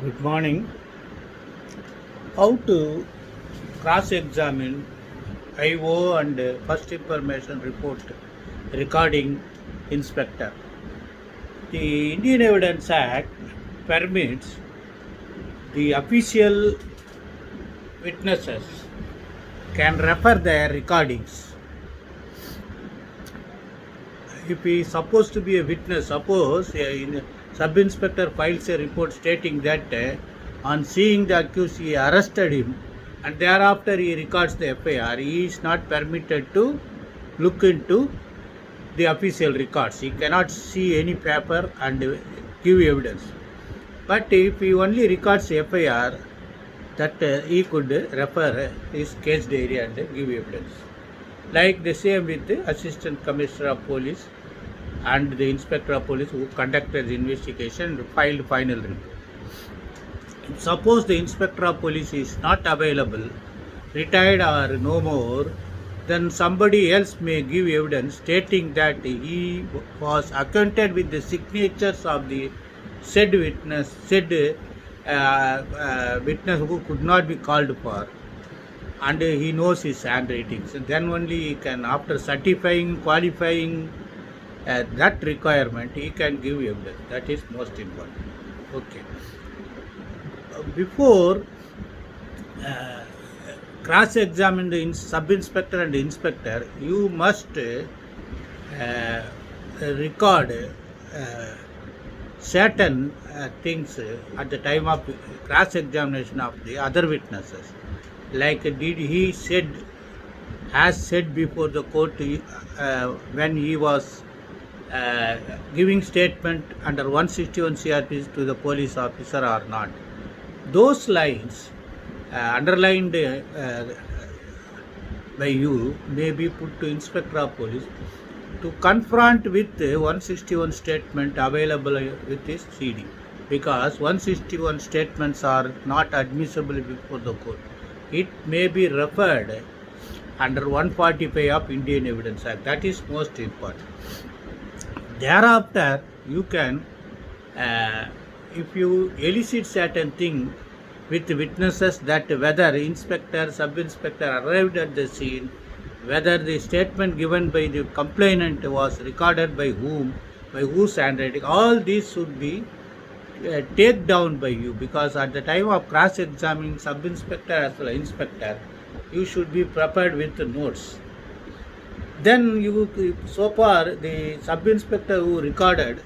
Good morning. How to cross-examine IO and first information report regarding inspector. The Indian Evidence Act permits the official witnesses can refer their recordings. If he is supposed to be a witness, suppose sub-inspector files a report stating that on seeing the accused he arrested him and thereafter he records the FIR, he is not permitted to look into the official records. He cannot see any paper and give evidence. But if he only records FIR, that he could refer his case diary and give evidence. Like the same with the Assistant Commissioner of Police and the Inspector of Police who conducted the investigation and filed final report. Suppose the Inspector of Police is not available, retired or no more, then somebody else may give evidence stating that he was acquainted with the signatures of the said witness who could not be called for, and he knows his handwritings. Then only he can, after certifying, qualifying that requirement, he can give evidence. That is most important. Okay. Before cross-examine the sub-inspector and inspector, you must record certain things at the time of cross-examination of the other witnesses. Like did he said, as said before the court when he was giving statement under 161 CRPs to the police officer or not. Those lines underlined by you may be put to Inspector of Police to confront with 161 statement available with his CD, because 161 statements are not admissible before the court. It may be referred under 145 of Indian Evidence Act. That is most important. Thereafter, you can, if you elicit certain thing with witnesses, that whether inspector, sub-inspector arrived at the scene, whether the statement given by the complainant was recorded by whom, by whose handwriting, all these should be taken down by you, because at the time of cross-examining sub-inspector as well as inspector, you should be prepared with the notes. Then you, so far the sub-inspector who recorded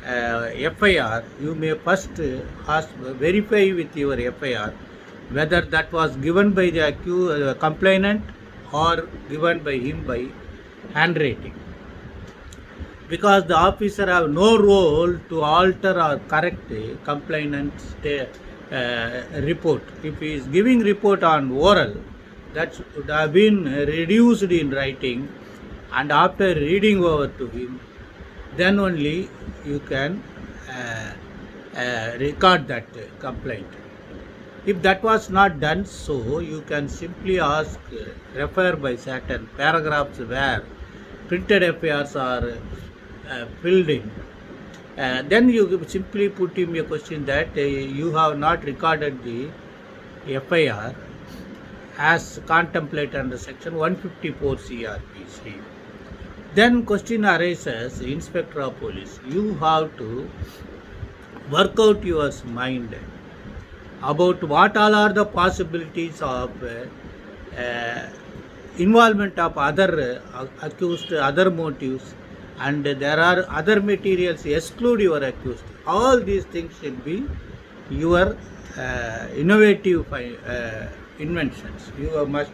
FIR, you may first verify with your FIR whether that was given by the complainant or given by him by handwriting, because the officer have no role to alter or correct complainant's report. If he is giving report on oral, that should have been reduced in writing, and after reading over to him, then only you can record that complaint. If that was not done, so you can simply ask, refer by certain paragraphs where printed FIRs are filled in. Then you simply put him a question that you have not recorded the FIR as contemplated under section 154 CRPC. Then question arises, Inspector of Police, you have to work out your mind about what all are the possibilities of involvement of other accused, other motives, and there are other materials exclude your accused. All these things should be your innovative inventions. You must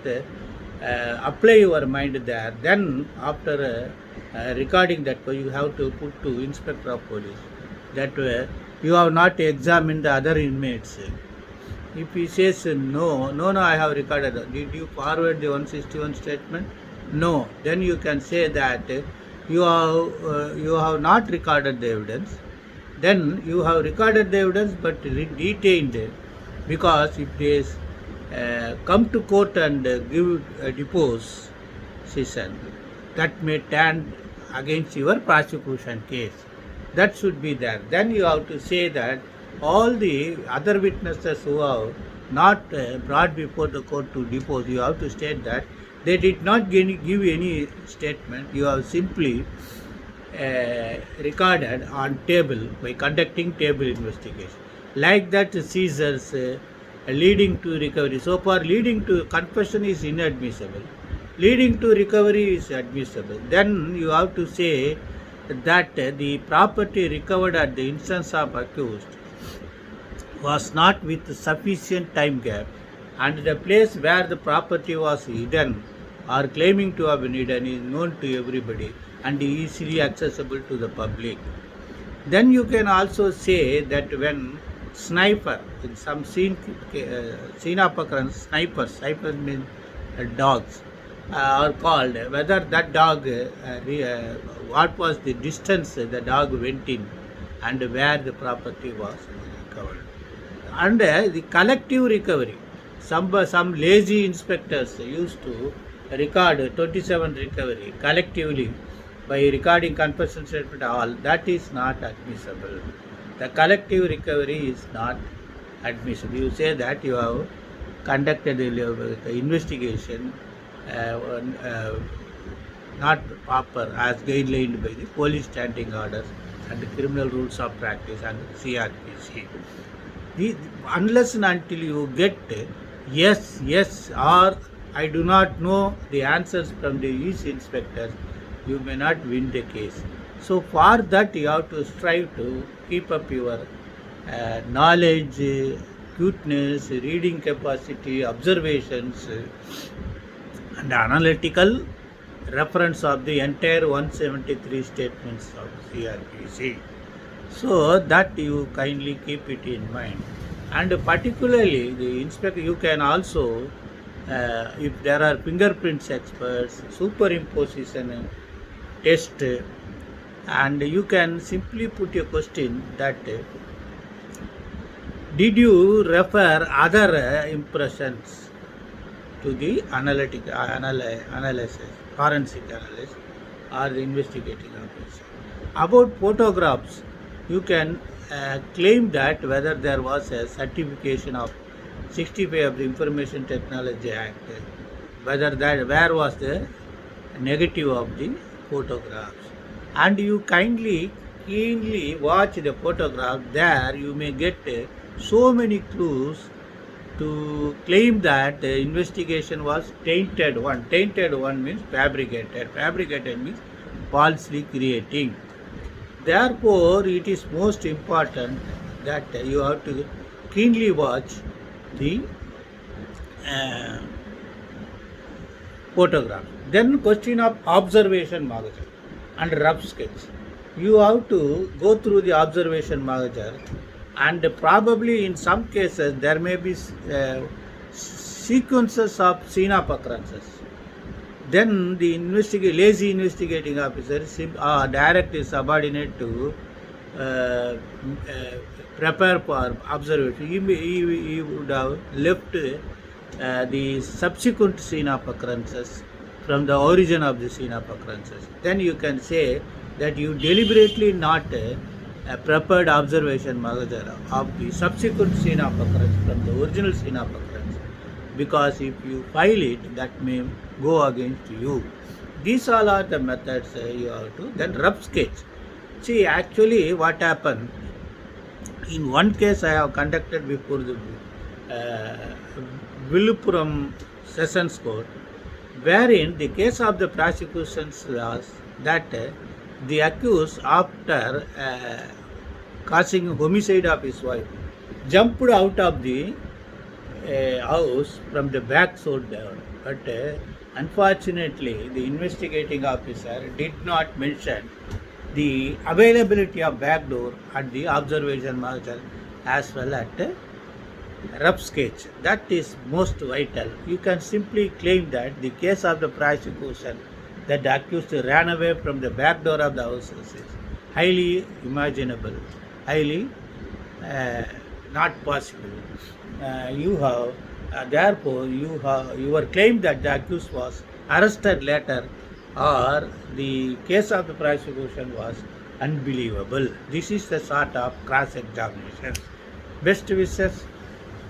apply your mind there. Then after recording that, you have to put to Inspector of Police that you have not examined the other inmates. If he says no, I have recorded. Did you forward the 161 statement? No. Then you can say that you have not recorded the evidence. Then you have recorded the evidence but detained, because if they come to court and give a deposition, that may turn against your prosecution case. That should be there. Then you have to say that all the other witnesses who have not brought before the court to depose, you have to state that they did not give any statement. You have simply recorded on table by conducting table investigation. Like that, seizures leading to recovery. So far, leading to confession is inadmissible. Leading to recovery is admissible. Then you have to say that the property recovered at the instance of accused was not with sufficient time gap, and the place where the property was hidden or claiming to have been hidden is known to everybody and easily accessible to the public. Then you can also say that when sniper in some scene of occurrence, snipers means dogs, are called, whether that dog, what was the distance the dog went in and where the property was recovered. And the collective recovery, some lazy inspectors used to record 27 recovery collectively by recording confession statement all, that is not admissible. The collective recovery is not admissible. You say that you have conducted the investigation not proper as guidelined by the police standing orders and the criminal rules of practice and CRPC. Unless and until you get yes or I do not know the answers from the each inspectors, you may not win the case. So for that you have to strive to keep up your knowledge, cuteness, reading capacity, observations, and analytical reference of the entire 173 statements of CRPC. So that you kindly keep it in mind. And particularly the inspector, you can also, if there are fingerprints experts, superimposition test, and you can simply put a question that did you refer other impressions to the analysis, forensic analysis or the investigating officer. About photographs, you can claim that whether there was a certification of 65 of the Information Technology Act, whether that where was the negative of the photographs, and you keenly watch the photograph. There you may get so many clues to claim that the investigation was tainted one. Tainted one means fabricated. Fabricated means falsely creating. Therefore, it is most important that you have to keenly watch the photograph. Then question of observation magazine and rough sketch. You have to go through the observation magazine, and probably in some cases there may be sequences of scene of occurrences. Then the lazy investigating officer directly subordinate to prepare for observation. He would have left the subsequent scene of occurrences from the origin of the scene of occurrences. Then you can say that you deliberately not prepared observation magazine of the subsequent scene of occurrence from the original scene of occurrence, because if you file it, that may go against you. These all are the methods you have to. Then rough sketch. See, actually what happened, in one case I have conducted before the Villupuram Sessions Court, wherein the case of the prosecution was that the accused, after causing homicide of his wife, jumped out of the house from the back door. But unfortunately, the investigating officer did not mention the availability of back door at the observation margin as well at rough sketch. That is most vital. You can simply claim that the case of the prosecution that the accused ran away from the back door of the house is highly imaginable, highly not possible. Therefore, your claim that the accused was arrested later or the case of the prosecution was unbelievable. This is the sort of cross-examination Best wishes.